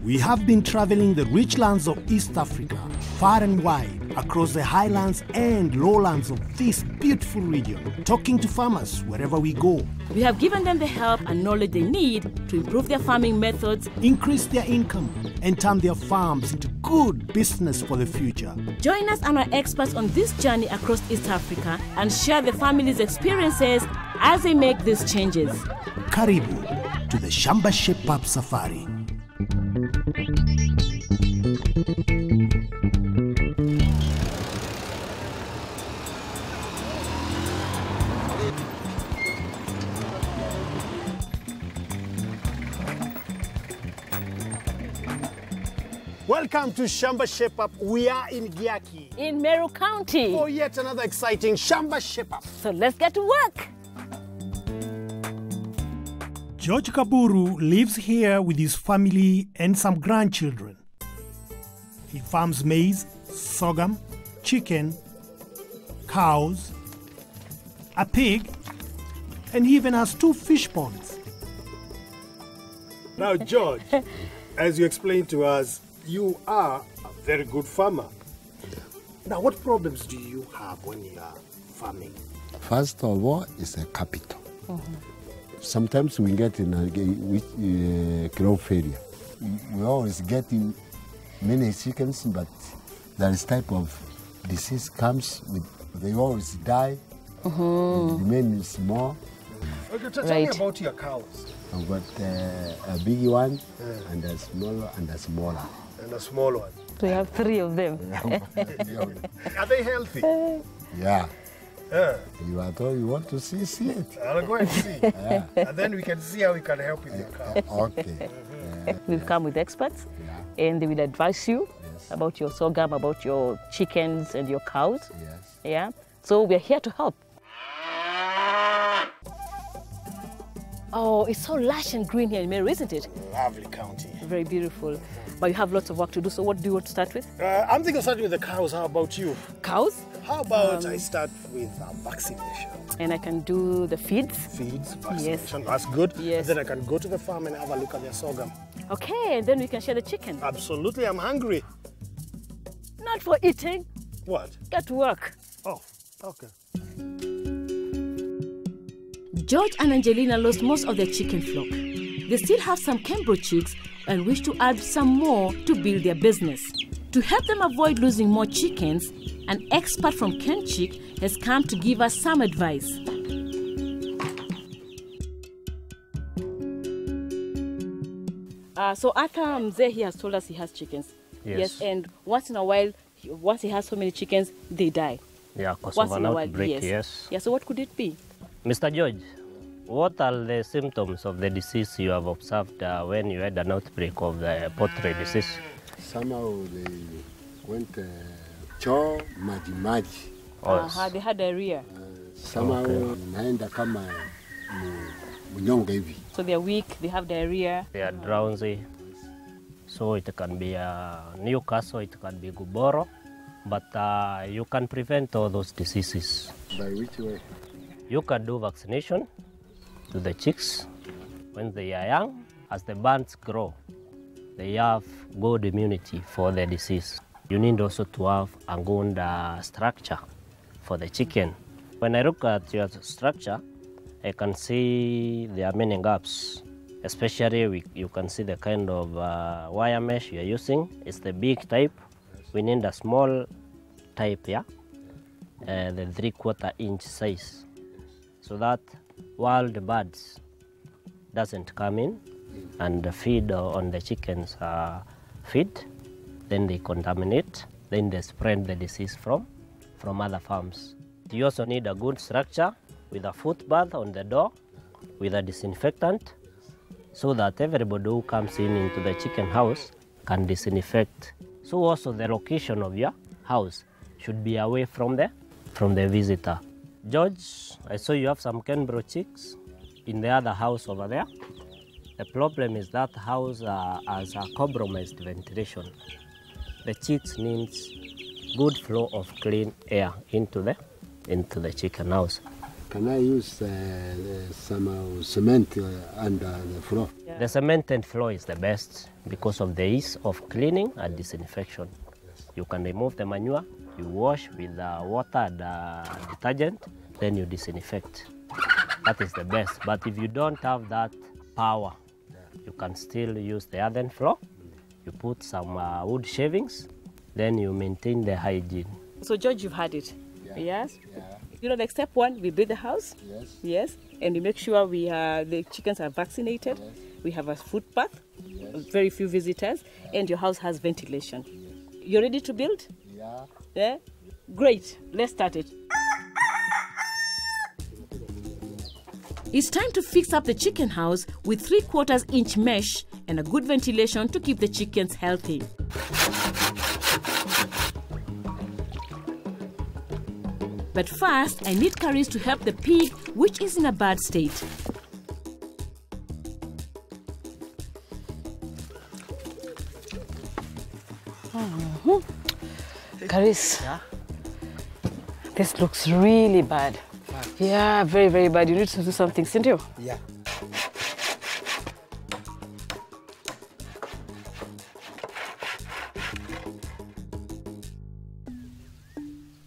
We have been traveling the rich lands of East Africa, far and wide, across the highlands and lowlands of this beautiful region, talking to farmers wherever we go. We have given them the help and knowledge they need to improve their farming methods, increase their income, and turn their farms into good business for the future. Join us and our experts on this journey across East Africa and share the family's experiences as they make these changes. Karibu to the Shamba Shape Up Safari. Welcome to Shamba Shape Up. We are in Giaki, in Meru County, for yet another exciting Shamba Shape Up. So let's get to work. George Kaburu lives here with his family and some grandchildren. He farms maize, sorghum, chicken, cows, a pig, and he even has 2 fish ponds. Now, George, as you explained to us, you are a very good farmer. Now, what problems do you have when you are farming? First of all, it's a capital. Sometimes we get in a crop failure. We always get in many chickens, but there is type of disease comes with, they always die, remain small. Okay, tell me about your cows. I've got a big one, and a smaller, and a smaller. And a small one. So you have 3 of them. Are they healthy? Yeah. You are told you want to see it. I'll go and see. And then we can see how we can help with your cow. Okay. We've come with experts, and they will advise you about your sorghum, about your chickens and your cows. Yes. Yeah. So we're here to help. Oh, it's so lush and green here in Meru, isn't it? Lovely county. Very beautiful. But you have lots of work to do, so what do you want to start with? I'm thinking of starting with the cows. How about you? Cows? How about I start with vaccination? And I can do the feeds? Feeds, vaccination, Yes. That's good. Yes. And then I can go to the farm and have a look at their sorghum. Okay, and then we can share the chicken. Absolutely, I'm hungry. Not for eating. What? Get to work. Oh, okay. George and Angelina lost most of their chicken flock. They still have some Kaburu chicks and wish to add some more to build their business. To help them avoid losing more chickens, an expert from Ken Chick has come to give us some advice. So Arthur Mzee, he has told us he has chickens. Yes, and once in a while, once he has so many chickens, they die. Yeah, because of an outbreak, yes. Yeah, so what could it be? Mr. George, what are the symptoms of the disease you have observed when you had an outbreak of the poultry disease? Somehow they went choo, maji. They had diarrhea. Somehow naenda kama mnyonge hivi. So they're weak, they have diarrhea. They are drowsy. So it can be Newcastle, it can be Guboro, but you can prevent all those diseases. By which way? You can do vaccination to the chicks when they are young. As the birds grow, they have good immunity for the disease. You need also to have a good structure for the chicken. When I look at your structure, I can see there are many gaps. Especially you can see the kind of wire mesh you are using. It's the big type. We need a small type, the 3/4 inch size, so that wild birds doesn't come in and feed on the chickens' feed. Then they contaminate. Then they spread the disease from other farms. You also need a good structure with a footbath on the door, with a disinfectant, so that everybody who comes into the chicken house can disinfect. So also the location of your house should be away from the visitor. George, I saw you have some Kaburu chicks in the other house over there. The problem is that house has a compromised ventilation. The chicks needs good flow of clean air into the chicken house. Can I use some cement under the floor? Yeah. The cemented floor is the best because of the ease of cleaning and disinfection. Yes. You can remove the manure, you wash with water and detergent, then you disinfect. That is the best. But if you don't have that power, you can still use the earthen floor. You put some wood shavings, then you maintain the hygiene. So George, you've had it. Yeah. Yes? Yeah. You know, like step one, we build the house. Yes. Yes. And we make sure the chickens are vaccinated. Yes. We have a footpath, Yes. very few visitors, and your house has ventilation. You're ready to build? Yeah. Yeah? Great. Let's start it. It's time to fix up the chicken house with 3/4 inch mesh and a good ventilation to keep the chickens healthy. But first, I need curries to help the pig, which is in a bad state. Caris, this looks really bad. Yeah, very, very bad. You need to do something, Cynthia. Yeah.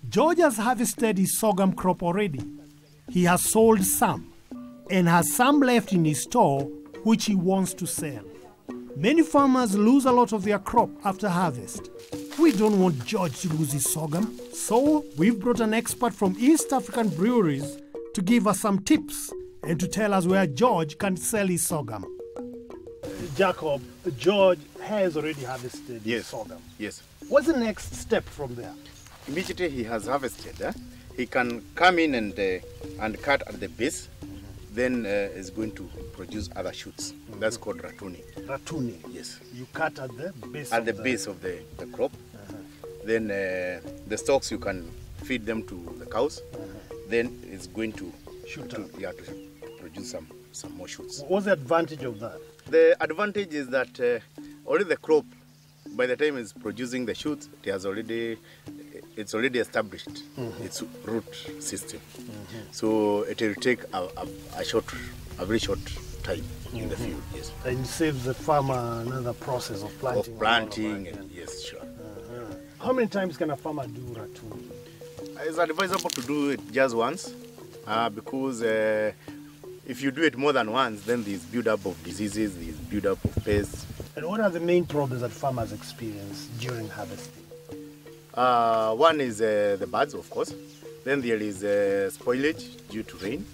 George has harvested his sorghum crop already. He has sold some and has some left in his store which he wants to sell. Many farmers lose a lot of their crop after harvest. We don't want George to lose his sorghum, so we've brought an expert from East African breweries to give us some tips and to tell us where George can sell his sorghum. Jacob, George has already harvested his sorghum. Yes. What's the next step from there? Immediately he has harvested, he can come in and cut at the base, then is going to produce other shoots. That's called ratuni. Ratuni. Yes. You cut at the base At the base of the crop. Then the stalks you can feed them to the cows. Then it's going to Shoot to, up. yeah, to produce some more shoots. What's the advantage of that? The advantage is that already the crop, by the time it's producing the shoots, it's already established its root system. So it will take a very short time in the field. Yes. And saves the farmer another process of planting. Of planting, and yes, sure. How many times can a farmer do ratuni? It's advisable to do it just once because if you do it more than once, then there's build-up of diseases, there's build-up of pests. And what are the main problems that farmers experience during harvesting? One is the birds, of course. Then there is spoilage due to rain.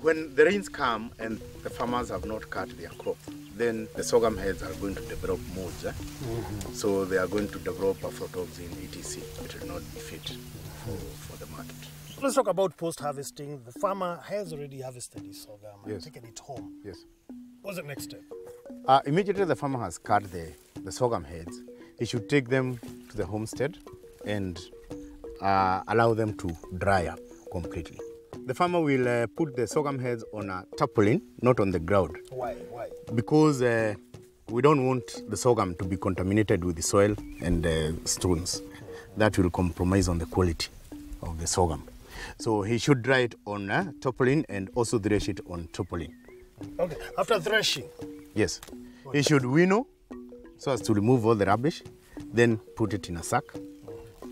When the rains come and the farmers have not cut their crop, then the sorghum heads are going to develop molds. So they are going to develop aflatoxin, etc. It will not be fit for the market. Let's talk about post-harvesting. The farmer has already harvested his sorghum and Yes. taken it home. Yes. What's the next step? Immediately the farmer has cut the sorghum heads, he should take them to the homestead and allow them to dry up completely. The farmer will put the sorghum heads on a tarpaulin, not on the ground. Why? Because we don't want the sorghum to be contaminated with the soil and stones. That will compromise on the quality of the sorghum. So he should dry it on tarpaulin and also thresh it on tarpaulin. Okay. After threshing? Yes. He should winnow so as to remove all the rubbish, then put it in a sack.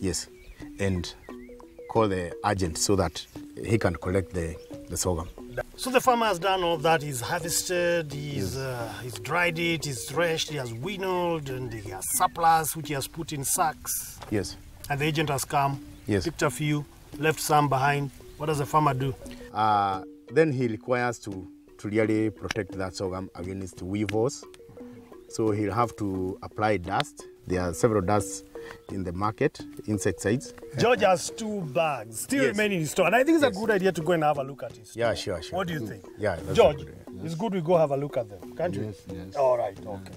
Yes. And call the agent so that he can collect the sorghum. So the farmer has done all that. He's harvested, he's dried it, he's threshed, he has winnowed, and he has surplus which he has put in sacks. Yes. And the agent has come, Yes. picked a few, left some behind. What does the farmer do? Then he requires to really protect that sorghum against weevils. So he'll have to apply dust. There are several dusts in the market, insecticides. George has 2 bags still Yes. remaining in his store. And I think it's a Yes. good idea to go and have a look at his store. Yeah, sure. What do you think? Yeah, that's George, a good idea. it's good we go have a look at them, can't we? Yes. All right, okay.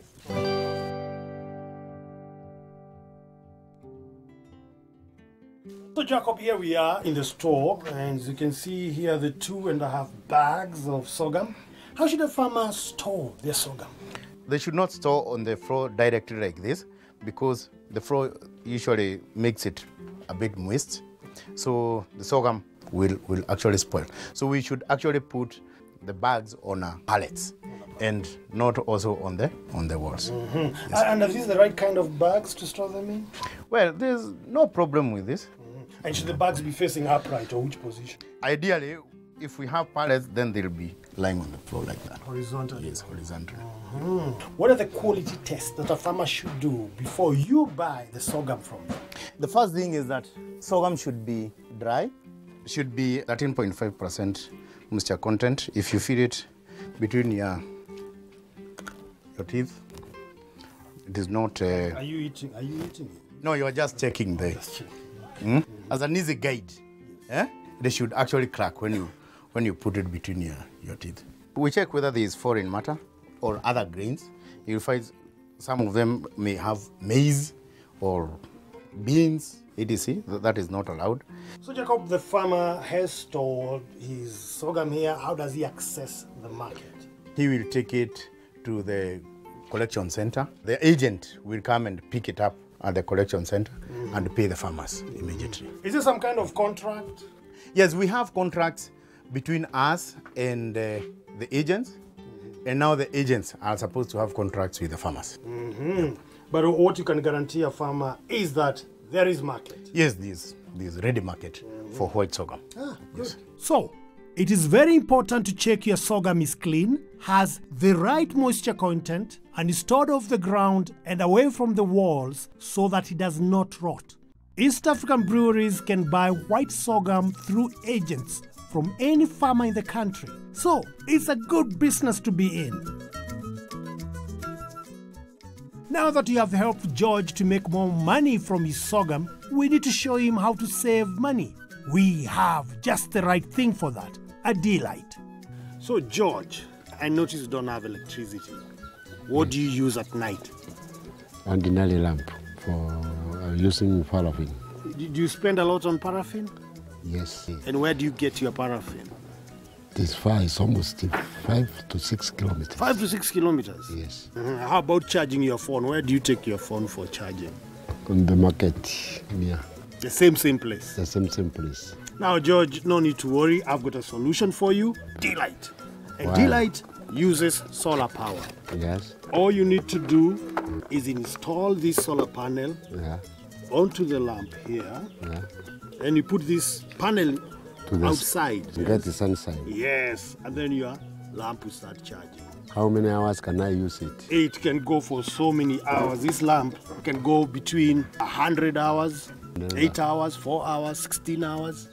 So Jacob, here we are in the store, and as you can see here the 2.5 bags of sorghum. How should a farmer store their sorghum? They should not store on the floor directly like this because the floor usually makes it a bit moist. So the sorghum will actually spoil. So we should actually put the bags on pallets and not also on the walls. Yes. And are these the right kind of bags to store them in? Well, there's no problem with this. And should the bags be facing upright or which position? Ideally, if we have pallets, then they'll be lying on the floor like that. Horizontally? Yes, horizontally. What are the quality tests that a farmer should do before you buy the sorghum from them? The first thing is that sorghum should be dry. It should be 13.5% moisture content. If you feed it between your teeth, it is not... Are you eating it? No, you are just checking the... As an easy guide. They should actually crack when you put it between your teeth. We check whether there is foreign matter or other grains. You'll find some of them may have maize or beans, etc. That is not allowed. So Jacob, the farmer has stored his sorghum here. How does he access the market? He will take it to the collection center. The agent will come and pick it up at the collection center and pay the farmers immediately. Is there some kind of contract? Yes, we have contracts between us and the agents, and now the agents are supposed to have contracts with the farmers. But what you can guarantee a farmer is that there is market. Yes, there's ready market for white sorghum. Good. Yes. So, it is very important to check your sorghum is clean, has the right moisture content, and is stored off the ground and away from the walls so that it does not rot. East African breweries can buy white sorghum through agents from any farmer in the country. So, it's a good business to be in. Now that you have helped George to make more money from his sorghum, we need to show him how to save money. We have just the right thing for that, a delight. So, George, I notice you don't have electricity. What do you use at night? Ordinary lamp for using paraffin. Do you spend a lot on paraffin? Yes. And where do you get your paraffin? This far is almost 5 to 6 kilometers. 5 to 6 kilometers? Yes. How about charging your phone? Where do you take your phone for charging? On the market near. The same place? The same place. Now, George, no need to worry. I've got a solution for you. Delight. And Delight uses solar power. Yes. All you need to do is install this solar panel onto the lamp here. And you put this panel outside. To get the sunshine. Yes. And then your lamp will start charging. How many hours can I use it? It can go for so many hours. This lamp can go between 100 hours, 8 hours, 4 hours, 16 hours.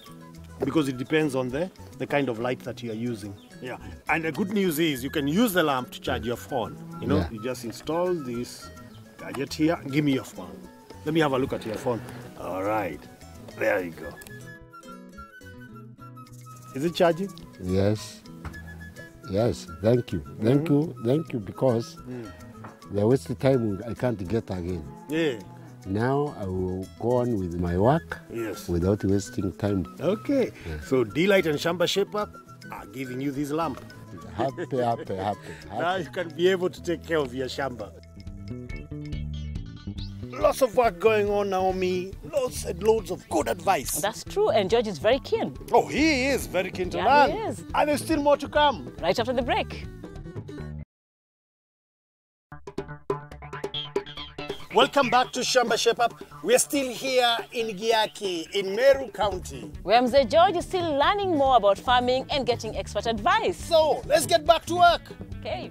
Because it depends on the kind of light that you are using. Yeah. And the good news is you can use the lamp to charge your phone. You just install this gadget here. Give me your phone. Let me have a look at your phone. All right. There you go. Is it charging? Yes. Yes. Thank you. Thank you, because the waste time I can't get again. Yeah. Now I will go on with my work without wasting time. Okay. Yeah. So Delight and Shamba Shape Up are giving you this lamp. Happy. Now you can be able to take care of your Shamba. Lots of work going on, Naomi. Loads and loads of good advice. That's true, and George is very keen. Oh, he is very keen to learn. He is. And there's still more to come. Right after the break. Welcome back to Shamba Shape Up. We're still here in Giaki, in Meru County, where Mzee George is still learning more about farming and getting expert advice. So, let's get back to work. Okay.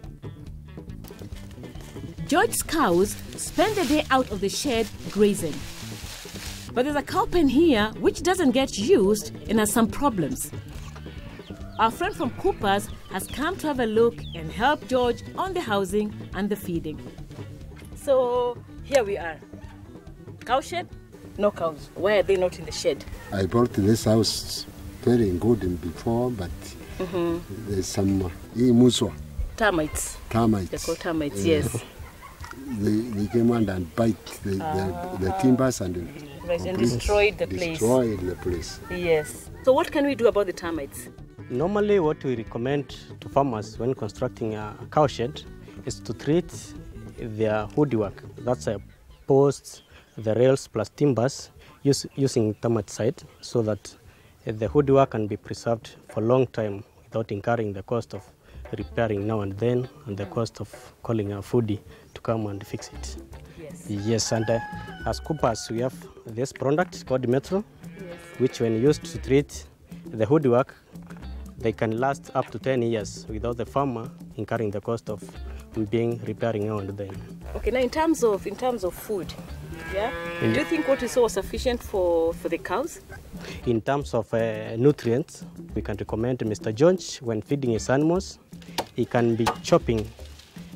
George's cows spend the day out of the shed grazing. But there's a cow pen here which doesn't get used and has some problems. Our friend from Cooper's has come to have a look and help George on the housing and the feeding. So, here we are. Cow shed? No cows. Why are they not in the shed? I bought this house very good before, but there's some muswa. Termites. Termites. They're called termites, yes. They came and bite the timbers and destroyed the place. Destroyed the place. Yes. So what can we do about the termites? Normally what we recommend to farmers when constructing a cow shed is to treat their woodwork, that's posts, the rails plus timbers, using termiticide so that The woodwork can be preserved for a long time without incurring the cost of repairing now and then and the cost of calling a foodie to come and fix it. Yes, and as coopers, we have this product called Metro, which when used to treat the woodwork, they can last up to 10 years without the farmer incurring the cost of repairing now and then. Okay, now in terms of food, yeah, do you think what we saw was sufficient for the cows? In terms of nutrients, we can recommend Mr. George when feeding his animals, he can be chopping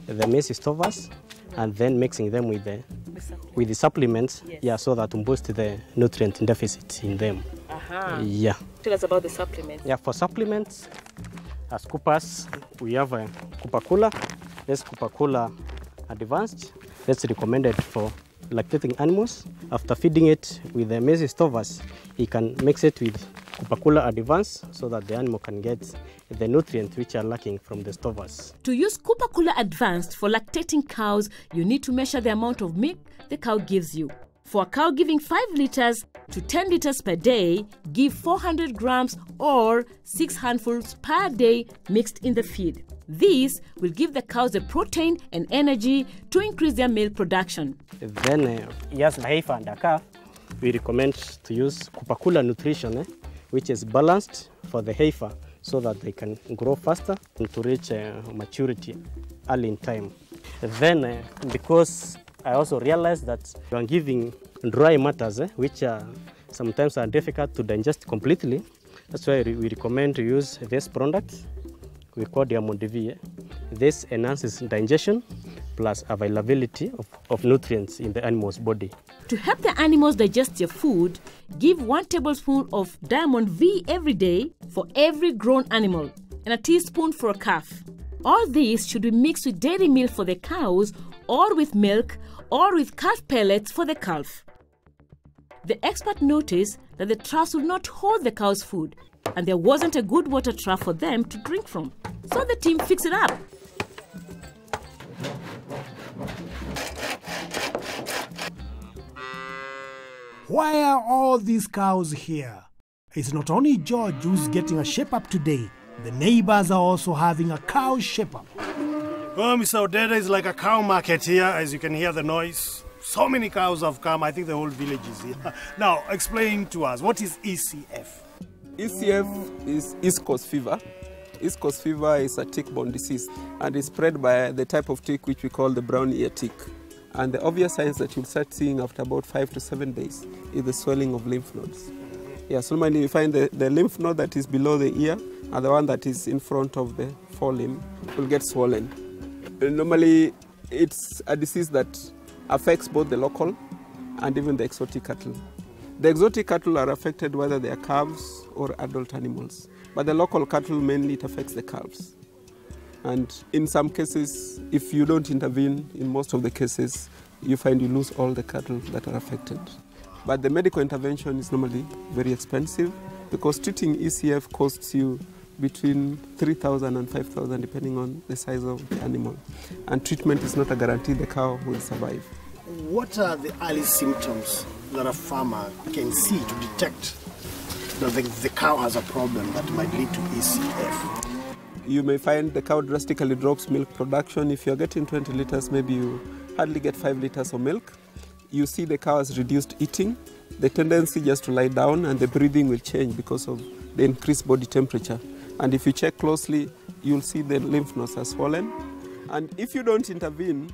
the maize stovers and then mixing them with the supplements, so that to boost the nutrient deficit in them. Yeah. Tell us about the supplements. Yeah, for supplements, as coopers, we have a Cooper Cooler. This Cooper Cooler Advanced. That's recommended for lactating animals. After feeding it with the maize stovers, he can mix it with Cooper Cooler Advanced so that the animal can get the nutrients which are lacking from the stovers. To use Cooper Cooler Advanced for lactating cows, you need to measure the amount of milk the cow gives you. For a cow giving 5 liters to 10 liters per day, give 400 grams or 6 handfuls per day mixed in the feed. This will give the cows the protein and energy to increase their milk production. Then, yes, the heifer and the calf, we recommend to use Cooper Cooler Nutrition, which is balanced for the heifer so that they can grow faster and to reach maturity early in time. Then, because I also realized that you are giving dry matters, which sometimes are difficult to digest completely. That's why we recommend to use this product. We call the Diamond-V. This enhances digestion plus availability of nutrients in the animal's body. To help the animals digest their food, give 1 tablespoon of Diamond-V every day for every grown animal and a teaspoon for a calf. All these should be mixed with dairy milk for the cows or with milk or with calf pellets for the calf. The expert noticed that the troughs would not hold the cow's food and there wasn't a good water trough for them to drink from. So the team fixed it up. Why are all these cows here? It's not only George who's getting a shape-up today. The neighbors are also having a cow shape-up. Well, Mr. Odeda is like a cow market here, as you can hear the noise. So many cows have come. I think the whole village is here. Now, explain to us, what is ECF? ECF is East Coast fever. East Coast fever is a tick-borne disease and is spread by the type of tick which we call the brown ear tick. And the obvious signs that you'll start seeing after about 5 to 7 days is the swelling of lymph nodes. Yeah, so normally you find the lymph node that is below the ear and the one that is in front of the forelimb will get swollen. Normally it's a disease that affects both the local and even the exotic cattle. The exotic cattle are affected whether they are calves or adult animals, but the local cattle mainly it affects the calves. And in some cases, if you don't intervene, in most of the cases, you find you lose all the cattle that are affected. But the medical intervention is normally very expensive because treating ECF costs you between 3,000 and 5,000 depending on the size of the animal. And treatment is not a guarantee the cow will survive. What are the early symptoms that a farmer can see to detect that the cow has a problem that might lead to ECF? You may find the cow drastically drops milk production. If you're getting 20 liters, maybe you hardly get 5 liters of milk. You see the cow has reduced eating, the tendency just to lie down, and the breathing will change because of the increased body temperature. And if you check closely, you'll see the lymph nodes are swollen. And if you don't intervene,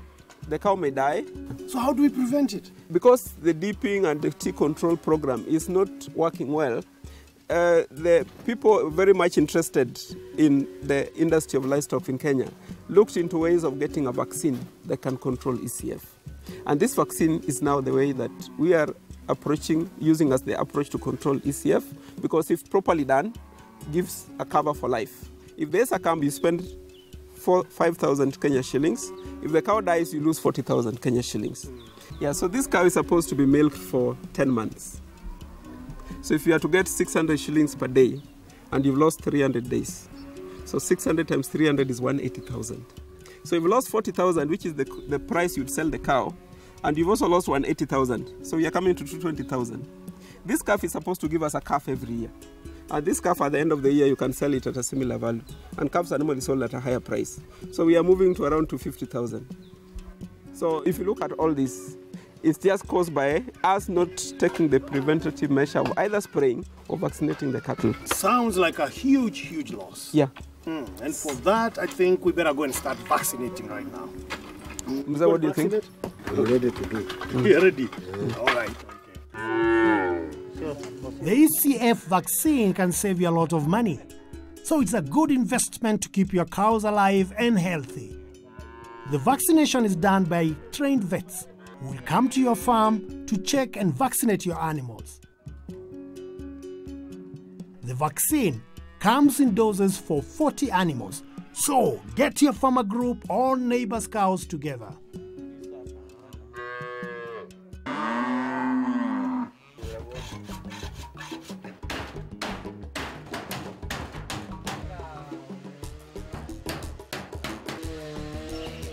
the cow may die. So how do we prevent it? Because the deeping and the tick control program is not working well, the people very much interested in the industry of livestock in Kenya looked into ways of getting a vaccine that can control ECF. And this vaccine is now the way that we are approaching, using as the approach to control ECF, because if properly done, gives a cover for life. If there's a camp, you spend 5,000 Kenya shillings. If the cow dies, you lose 40,000 Kenya shillings. Yeah, so this cow is supposed to be milked for 10 months. So if you are to get 600 shillings per day, and you've lost 300 days, so 600 times 300 is 180,000. So you've lost 40,000, which is the price you'd sell the cow, and you've also lost 180,000. So you're coming to 220,000. This calf is supposed to give us a calf every year. And this calf, at the end of the year, you can sell it at a similar value. And calves are normally sold at a higher price. So we are moving to around 250,000. So if you look at all this, it's just caused by us not taking the preventative measure of either spraying or vaccinating the cattle. Sounds like a huge, huge loss. Yeah. And for that, I think we better go and start vaccinating right now. Mzee, what do you think? I'm ready to do it. You're ready? Yeah. All right. The ECF vaccine can save you a lot of money. So it's a good investment to keep your cows alive and healthy. The vaccination is done by trained vets who will come to your farm to check and vaccinate your animals. The vaccine comes in doses for 40 animals. So get your farmer group or neighbors' cows together.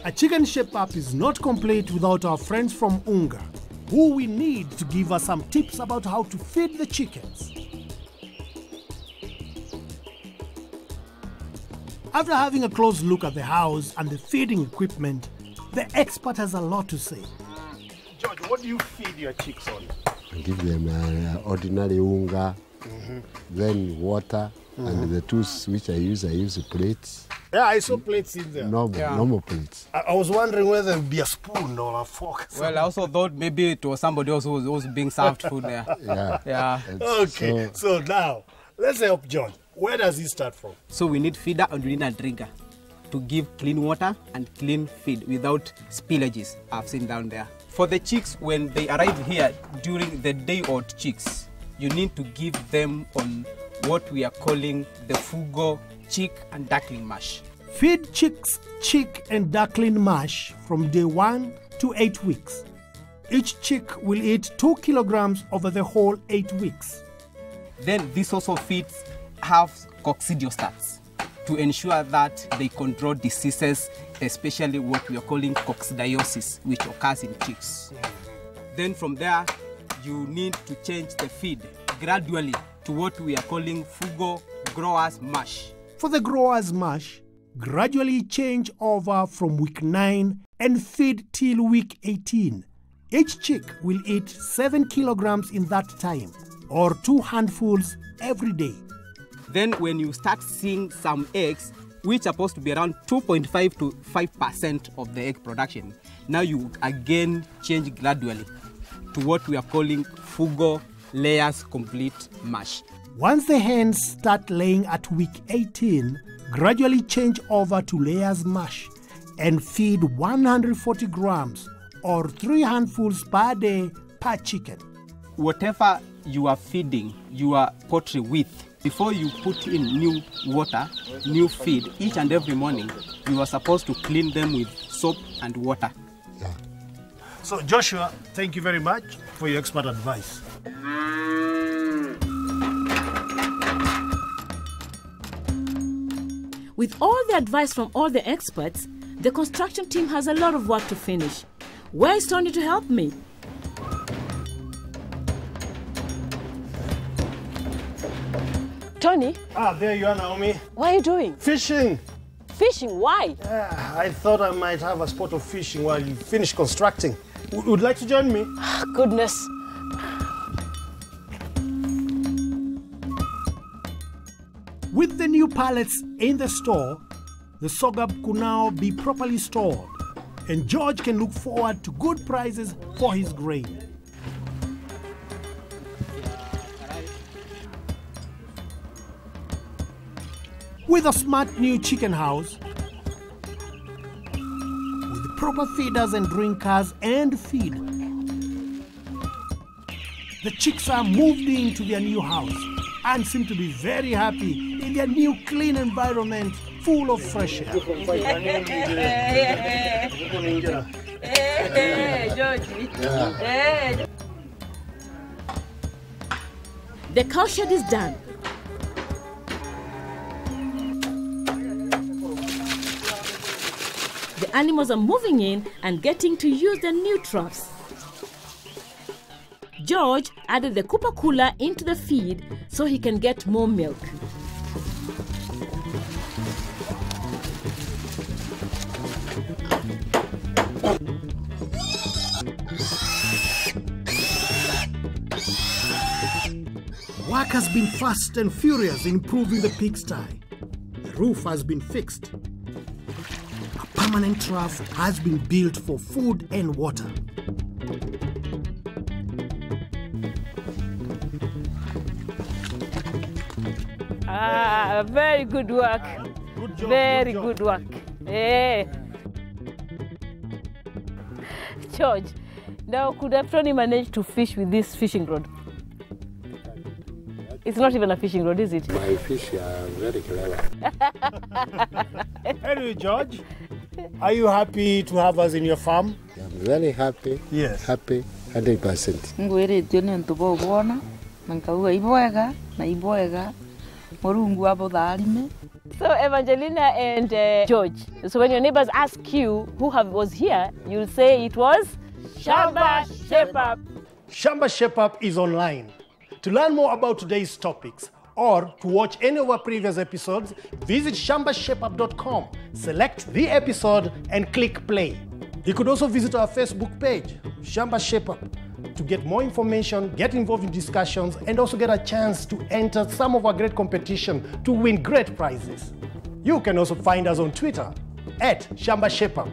A chicken shape-up is not complete without our friends from Unga, who we need to give us some tips about how to feed the chickens. After having a close look at the house and the feeding equipment, the expert has a lot to say. George, what do you feed your chicks on? I give them ordinary unga, then water, and the tools which I use plates. Yeah, I saw plates in there. Normal plates. I was wondering whether it would be a spoon or a fork. Well, I also thought maybe it was somebody else who was being served food there. Yeah. Okay, so now, let's help George. Where does he start from? So we need feeder and we need a drinker to give clean water and clean feed without spillages I've seen down there. For the chicks, when they arrive here during the day-old chicks, you need to give them on what we are calling the Fugo chick and duckling mash. Feed chicks chick and duckling mash from day 1 to 8 weeks. Each chick will eat 2 kilograms over the whole 8 weeks. Then this also feeds have coccidiostats to ensure that they control diseases, especially what we are calling coccidiosis, which occurs in chicks. Then from there, you need to change the feed gradually to what we are calling Fugo growers mash. For the growers mash, gradually change over from week 9 and feed till week 18. Each chick will eat 7 kilograms in that time, or 2 handfuls every day. Then when you start seeing some eggs, which are supposed to be around 2.5 to 5% of the egg production, now you again change gradually to what we are calling Fugo layers complete mash. Once the hens start laying at week 18, gradually change over to layers mash and feed 140 grams or 3 handfuls per day per chicken. Whatever you are feeding your poultry with, before you put in new water, new feed, each and every morning, you are supposed to clean them with soap and water. Yeah. So Joshua, thank you very much for your expert advice. With all the advice from all the experts, the construction team has a lot of work to finish. Where is Tony to help me? Tony, There you are, Naomi. what are you doing? Fishing. Fishing? Why? I thought I might have a spot of fishing while you finish constructing. Would you like to join me? Goodness. With the new pallets in the store, the sorghum could now be properly stored, and George can look forward to good prices for his grain. With a smart new chicken house, with proper feeders and drinkers and feed, the chicks are moved into their new house and seem to be very happy in their new clean environment full of fresh air. The cow shed is done. The animals are moving in and getting to use their new troughs. George added the Kupakula into the feed so he can get more milk. Work has been fast and furious in improving the pigsty. The roof has been fixed. A permanent trough has been built for food and water. Very good work. Good job. Very job. good work. Hey. George, now could Afroni manage to fish with this fishing rod? It's not even a fishing rod, is it? My fish are very clever. Anyway, George, are you happy to have us in your farm? I'm very happy. Yes. Happy 100%. Ngwĩrĩtio nĩ ntũbo ubona na nkauga ibwega na ibwega Murungu abo tharime. So Evangelina and George, so when your neighbors ask you who was here, you'll say it was Shamba Shape-Up. Shamba Shape-Up is online. To learn more about today's topics or to watch any of our previous episodes, visit shambashapeup.com, select the episode and click play. You could also visit our Facebook page, Shamba Shape-Up, to get more information, get involved in discussions, and also get a chance to enter some of our great competition to win great prizes. You can also find us on Twitter @Shamba Shape-Up.